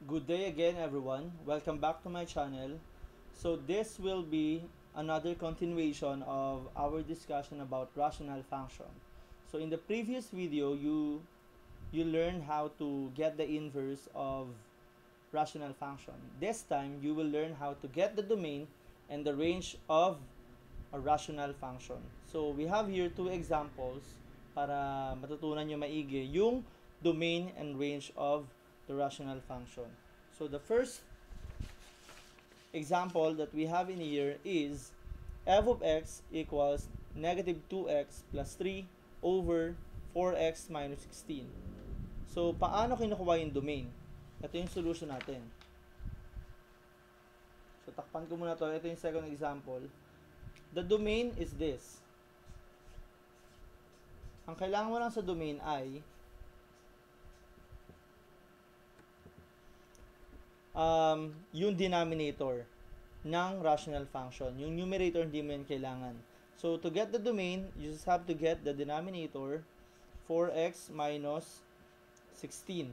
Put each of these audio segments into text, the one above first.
Good day again, everyone. Welcome back to my channel. So this will be another continuation of our discussion about rational function. So in the previous video, you learned how to get the inverse of rational function. This time, you will learn how to get the domain and the range of a rational function. So we have here two examples para matutunan nyo maigi yung domain and range of the rational function. So the first example that we have in here is f of x equals negative 2x plus 3 over 4x minus 16. So, paano kinukuha yung domain? Ito yung solution natin. So, takpan ko muna to. Ito yung second example. The domain is this. Ang kailangan mo lang sa domain ay yung denominator ng rational function. Yung numerator hindi mo yan kailangan. So, to get the domain, you just have to get the denominator 4x minus 16.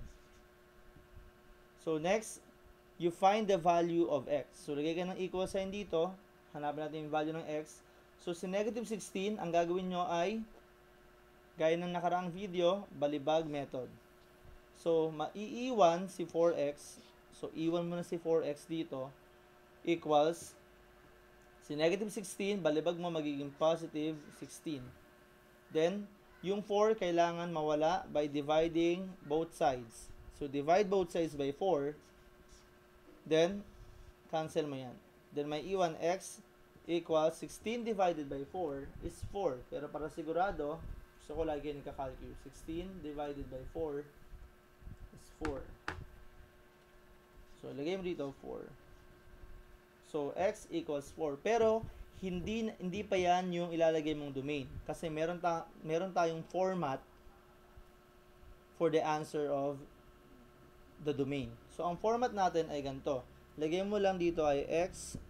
So, next, you find the value of x. So, lagay ka ng equal sign dito. Hanapin natin yung value ng x. So, si negative 16, ang gagawin nyo ay, gaya ng nakaraang video, balibag method. So, maiiwan si 4x. So, iwan mo na si 4x dito. Equals, si negative 16, balibag mo magiging positive 16. Then, yung 4 kailangan mawala by dividing both sides. So, divide both sides by 4. Then, cancel mo yan. Then, may iwan x equals 16 divided by 4 is 4. Pero para sigurado, gusto ko lagi nagka-calculate. 16 divided by 4 is 4. So, lagay mo dito 4. So, x equals 4. Pero, hindi pa yan yung ilalagay mong domain. Kasi meron tayong format for the answer of the domain. So, ang format natin ay ganito. Lagay mo lang dito ay x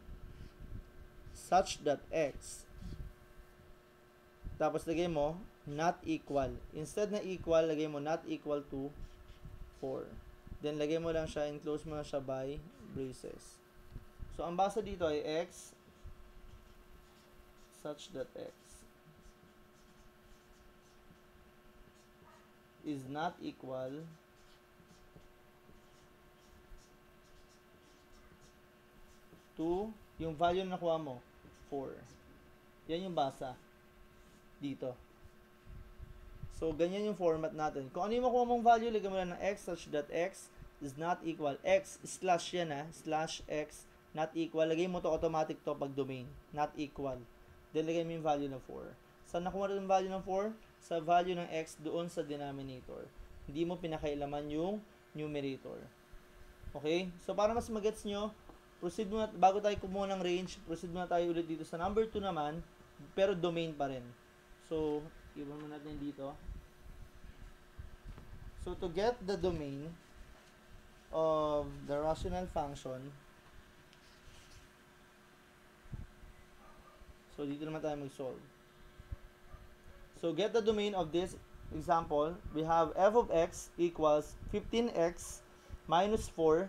such that x. Tapos, lagay mo not equal. Instead na equal, lagay mo not equal to 4. Then, lagay mo lang siya, enclose mo lang siya by braces. So, ang basa dito ay x such that x is not equal to yung value na nakuha mo, 4. Yan yung basa dito. So, ganyan yung format natin. Kung ano yung makuha mong value, lagyan mo lang ng x such that x is not equal. X slash yan slash x not equal. Lagay mo to automatic to pag domain. Not equal. Then, lagay mo yung value ng 4. Saan nakuha rin yung value ng 4? Sa value ng x doon sa denominator. Hindi mo pinakailaman yung numerator. Okay? So, para mas magets nyo, proceed muna, bago tayo kumuha ng range, proceed muna tayo ulit dito sa number 2 naman, pero domain pa rin. So, iwan mo natin dito. So, to get the domain of the rational function, so, dito naman tayo mag-solve. So, get the domain of this example. We have f of x equals 15x minus 4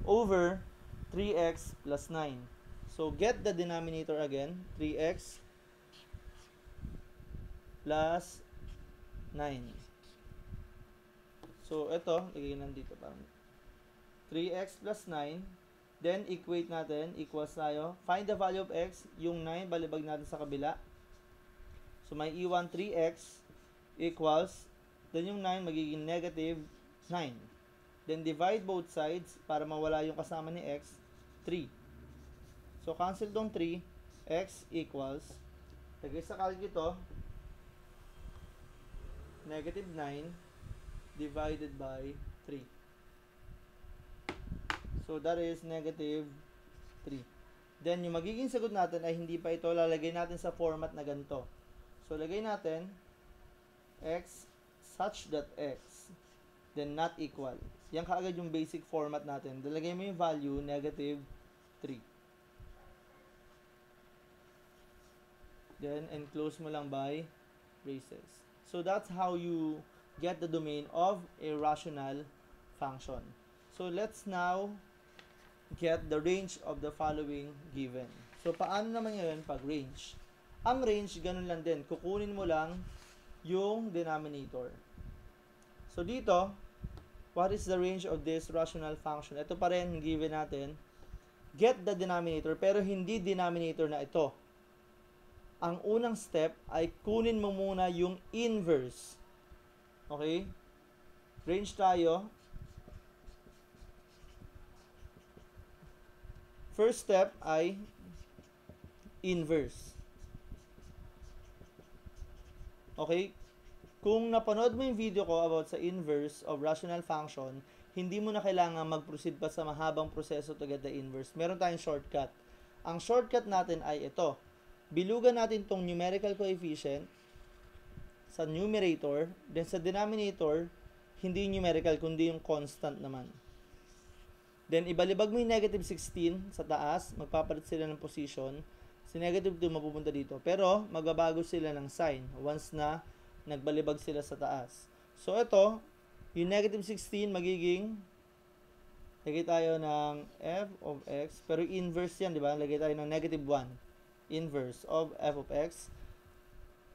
over 3x plus 9. So, get the denominator again. 3x plus 9. So, ito, lagay nandito parang 3x plus 9. Then, equate natin, equals tayo. Find the value of x. Yung 9, balibag natin sa kabila. So, may iwan 3x equals, then yung 9 magiging negative 9. Then, divide both sides para mawala yung kasama ni x, 3. So, cancel tong 3. X equals, lagay sa calculator, negative 9 divided by 3. So, that is negative 3. Then, yung magiging sagot natin ay hindi pa ito. Lalagay natin sa format na ganito. So, lagay natin x such that x then not equal. Yan kaagad yung basic format natin. Dalagay mo yung value, negative 3. Then, enclose mo lang by braces. So, that's how you get the domain of a rational function. So, So let's now get the range of the following given. So paano naman ngayon pag range? Ang range, ganun lang din. Kukunin mo lang yung denominator. So dito, what is the range of this rational function? Ito pa rin given natin. Get the denominator, pero hindi denominator na ito. Ang unang step ay kunin mo muna yung inverse. Okay? Range tayo. First step ay inverse. Okay? Kung napanood mo yung video ko about sa inverse of rational function, hindi mo na kailangan mag-proceed pa sa mahabang proseso to get the inverse. Meron tayong shortcut. Ang shortcut natin ay ito. Bilugan natin tong numerical coefficient sa numerator, then sa denominator, hindi numerical, kundi yung constant naman. Then, ibalibag mo yung negative 16 sa taas, magpapalit sila ng position. Si negative 2 mapupunta dito. Pero, magbabago sila ng sign once na nagbalibag sila sa taas. So, ito, yung negative 16 magiging, lagay tayo ng f of x, pero inverse yan, di ba? Lagay tayo ng negative 1. Inverse of f of x.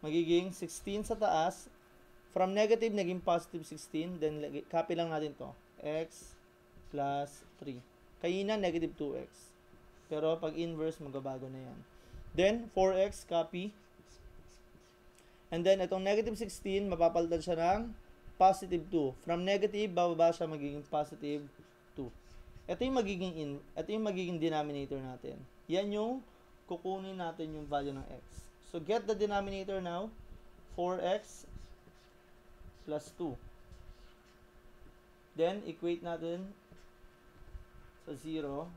Magiging 16 sa taas. From negative, naging positive 16. Then, copy lang natin to. X plus 3. Kanina, negative 2x. Pero, pag inverse, magbabago na yan. Then, 4x, copy. And then, itong negative 16, mapapalitan siya ng positive 2. From negative, bababa siya magiging positive 2. Ito yung magiging denominator natin. Yan yung kukunin natin yung value ng x. So, get the denominator now. 4x plus 2. Then, equate natin sa 0.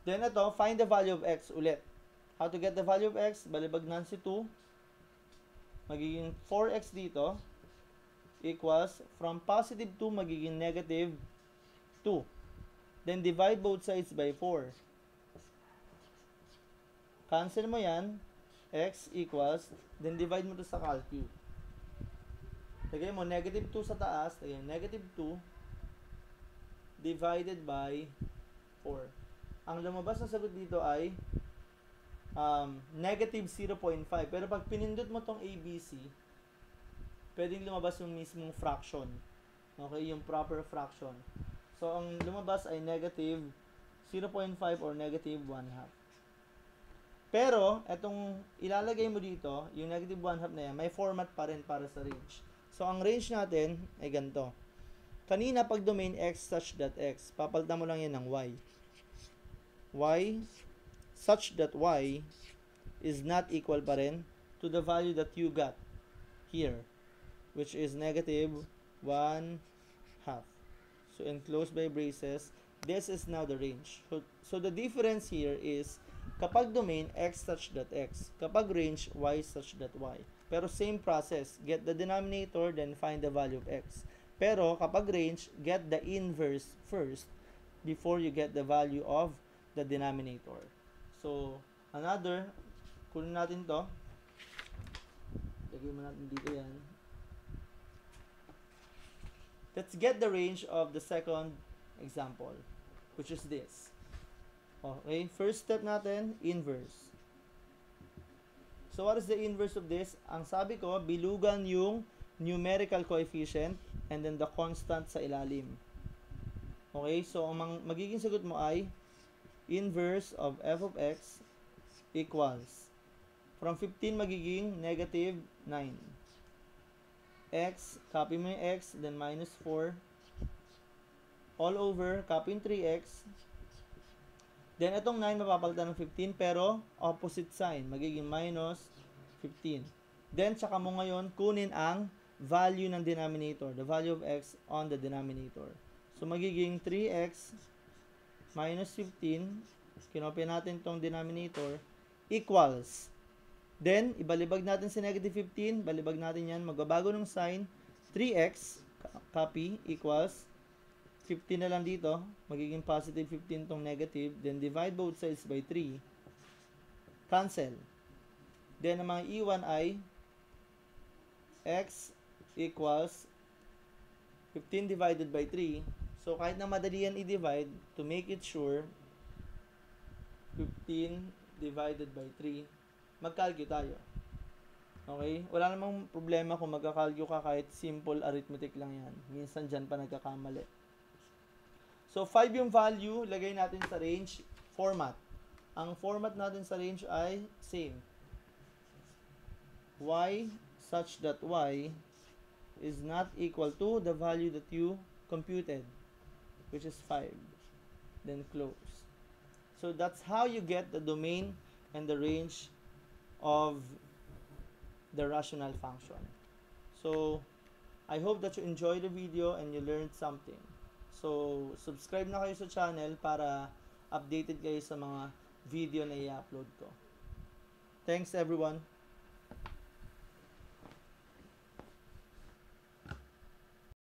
Then, ito, find the value of x ulit. How to get the value of x? Balibag na si 2. Magiging 4x dito equals, from positive 2, magiging negative 2. Then, divide both sides by 4. Cancel mo yan. X equals, then divide mo to sa calcu. Lagay mo negative 2 sa taas, lagay negative 2 divided by 4. Ang lumabas na sagot dito ay negative 0.5. Pero pag pinindot mo tong ABC, pwedeng lumabas yung mismong fraction. Okay, yung proper fraction. So, ang lumabas ay negative 0.5 or negative 1/2. Pero, etong ilalagay mo dito, yung negative 1/2 na yan, may format pa rin para sa range. So, ang range natin ay ganito. Kanina, pag domain x such that x, papalitan mo lang yan ng y. Y such that y is not equal pa rin to the value that you got here, which is negative 1/2. So, enclosed by braces, this is now the range. So, the difference here is kapag domain x such that x, kapag range y such that y. Pero same process, get the denominator, then find the value of x. Pero kapag range, get the inverse first before you get the value of the denominator. So, another, kunin natin to. Lagay mo natin dito yan. Let's get the range of the second example, which is this. Okay, first step natin, inverse. So, what is the inverse of this? Ang sabi ko, bilugan yung numerical coefficient and then the constant sa ilalim. Okay, so ang magiging sagot mo ay inverse of f of x equals, from 15 magiging negative 9. X, copy mo yung x, then minus 4. All over, copy yung 3x. Then, itong 9 mapapalitan ng 15, pero opposite sign. Magiging minus 15. Then, tsaka mo ngayon kunin ang value ng denominator, the value of x on the denominator. So, magiging 3x minus 15, kinopya natin itong denominator, equals. Then, ibalibag natin si negative 15, balibag natin yan, magbabago ng sign, 3x, copy, equals, 15 na lang dito, magiging positive 15 tong negative, then divide both sides by 3, cancel. Then, ang mga iwan ay x equals 15 divided by 3. So, kahit na madali yan i-divide, to make it sure, 15 divided by 3, mag-calculate tayo. Okay? Wala namang problema kung magkakalyo ka kahit simple arithmetic lang yan. Minsan dyan pa nagkakamali. So, 5 yung value, lagay natin sa range format. Ang format natin sa range ay same. Y such that y is not equal to the value that you computed, which is 5. Then close. So, that's how you get the domain and the range of the rational function. So, I hope that you enjoyed the video and you learned something. So, subscribe na kayo sa channel para updated kayo sa mga video na i-upload ko. Thanks everyone.